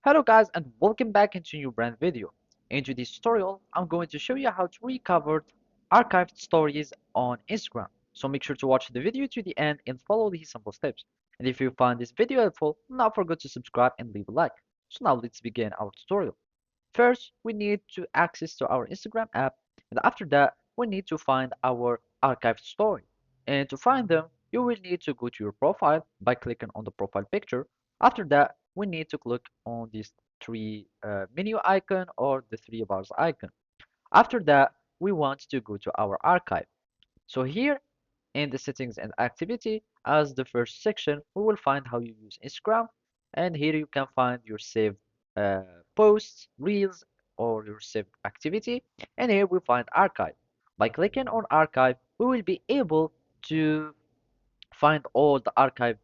Hello guys and welcome back into a new brand video. In today's tutorial, I'm going to show you how to recover archived stories on Instagram. So make sure to watch the video to the end and follow these simple steps. And if you find this video helpful, don't forget to subscribe and leave a like. So now let's begin our tutorial. First, we need to access to our Instagram app, and after that, we need to find our archived story. And to find them, you will need to go to your profile by clicking on the profile picture. After that, we need to click on this three menu icon or the three bars icon. After that, we want to go to our archive. So here in the settings and activity, as the first section, we will find how you use Instagram. And here you can find your saved uh, posts, reels, or your saved activity. And here we find archive. By clicking on archive, we will be able to find all the archived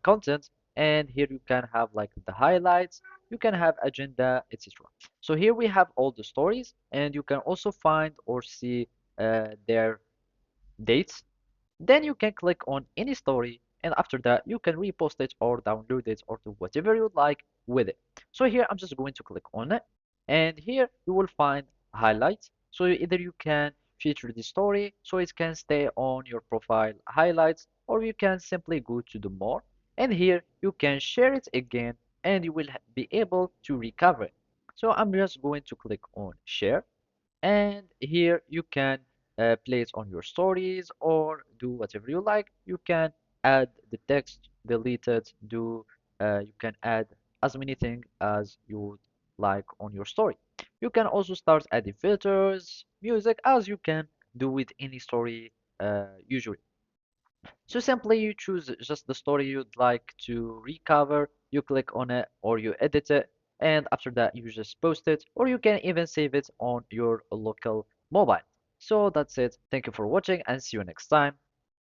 content. And here you can have like the highlights, you can have agenda, etc. So here we have all the stories, and you can also find or see their dates. Then you can click on any story, and after that you can repost it or download it or do whatever you like with it. So here I'm just going to click on it, and here you will find highlights. So either you can feature the story so it can stay on your profile highlights, or you can simply go to the more, and here you can share it again and you will be able to recover it. So I'm just going to click on share, and here you can play it on your stories or do whatever you like. You can add the text, delete it, you can add as many things as you would like on your story. You can also start adding filters, music, as you can do with any story usually. So simply you choose just the story you'd like to recover, you click on it or you edit it, and after that you just post it, or you can even save it on your local mobile. So that's it. Thank you for watching and see you next time.